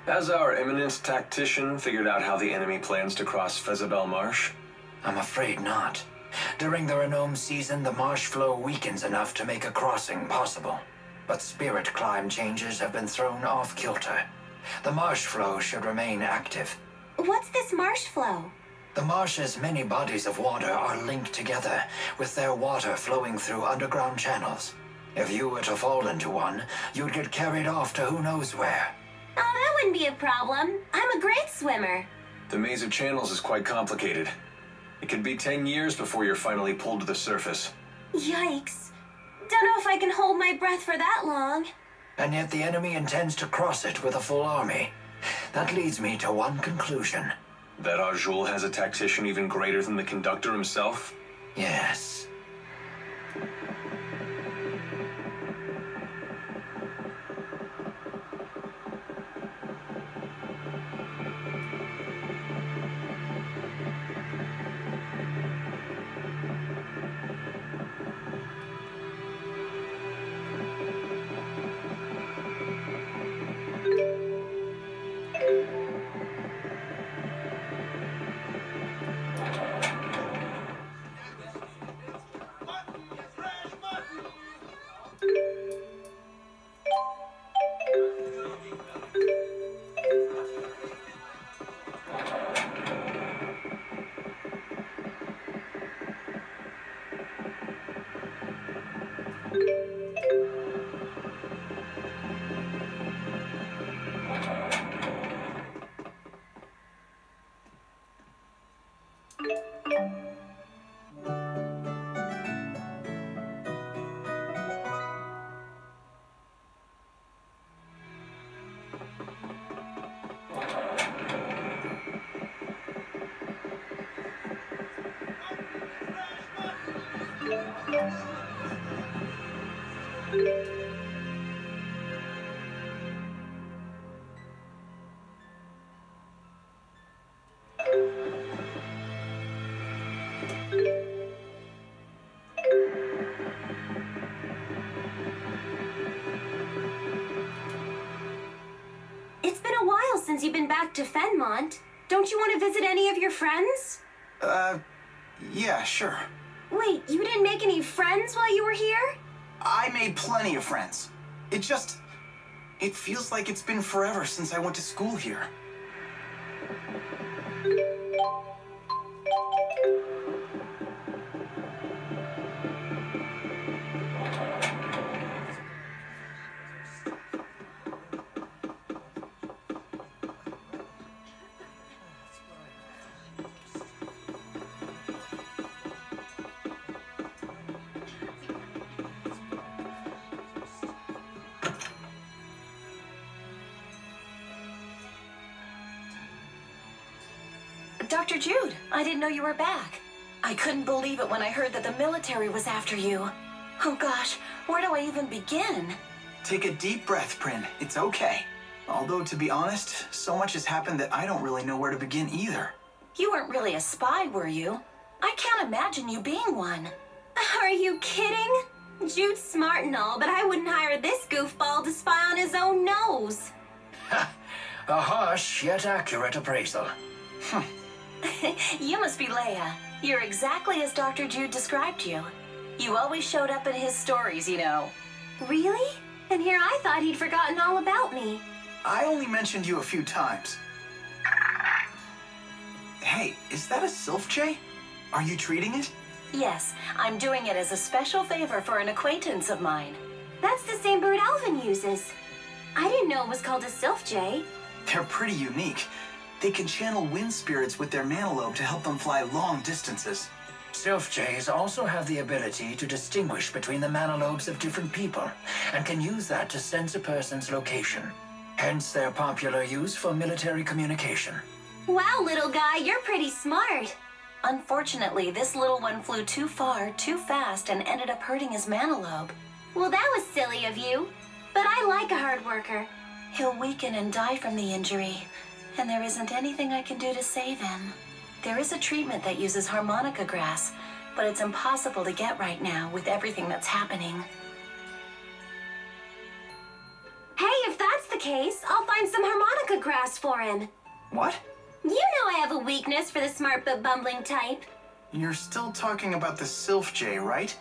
Has our eminent tactician figured out how the enemy plans to cross Fezabel Marsh? I'm afraid not. During the Renome season, the marsh flow weakens enough to make a crossing possible. But spirit climb changes have been thrown off kilter. The marsh flow should remain active. What's this marsh flow? The marsh's many bodies of water are linked together, with their water flowing through underground channels. If you were to fall into one, you'd get carried off to who knows where. Oh, that wouldn't be a problem. I'm a great swimmer. The maze of channels is quite complicated. It could be 10 years before you're finally pulled to the surface. Yikes. Don't know if I can hold my breath for that long. And yet the enemy intends to cross it with a full army. That leads me to one conclusion. That our Jude has a tactician even greater than the conductor himself? Yes. It's been a while since you've been back to Fenmont. Don't you want to visit any of your friends? Yeah, sure. Wait, you didn't make any friends while you were here? I made plenty of friends. It feels like it's been forever since I went to school here. Dr. Jude, I didn't know you were back. I couldn't believe it when I heard that the military was after you. Oh gosh, where do I even begin? Take a deep breath, Prin. It's okay. Although, to be honest, so much has happened that I don't really know where to begin either. You weren't really a spy, were you? I can't imagine you being one. Are you kidding? Jude's smart and all, but I wouldn't hire this goofball to spy on his own nose. Ha! A harsh yet accurate appraisal. You must be Leia. You're exactly as Dr. Jude described you. You always showed up in his stories, you know. Really? And here I thought he'd forgotten all about me. I only mentioned you a few times. Hey, is that a Sylph Jay? Are you treating it? Yes, I'm doing it as a special favor for an acquaintance of mine. That's the same bird Alvin uses. I didn't know it was called a Sylph Jay. They're pretty unique. They can channel wind spirits with their manalobe to help them fly long distances. Sylph Jays also have the ability to distinguish between the manalobes of different people, and can use that to sense a person's location. Hence their popular use for military communication. Wow, little guy, you're pretty smart. Unfortunately, this little one flew too far, too fast, and ended up hurting his manalobe. Well, that was silly of you. But I like a hard worker. He'll weaken and die from the injury, and there isn't anything I can do to save him. There is a treatment that uses harmonica grass, but it's impossible to get right now with everything that's happening. Hey, if that's the case, I'll find some harmonica harmonica grass for him. What? You know I have a weakness for the smart but bumbling type. You're still talking about the Sylph J, right?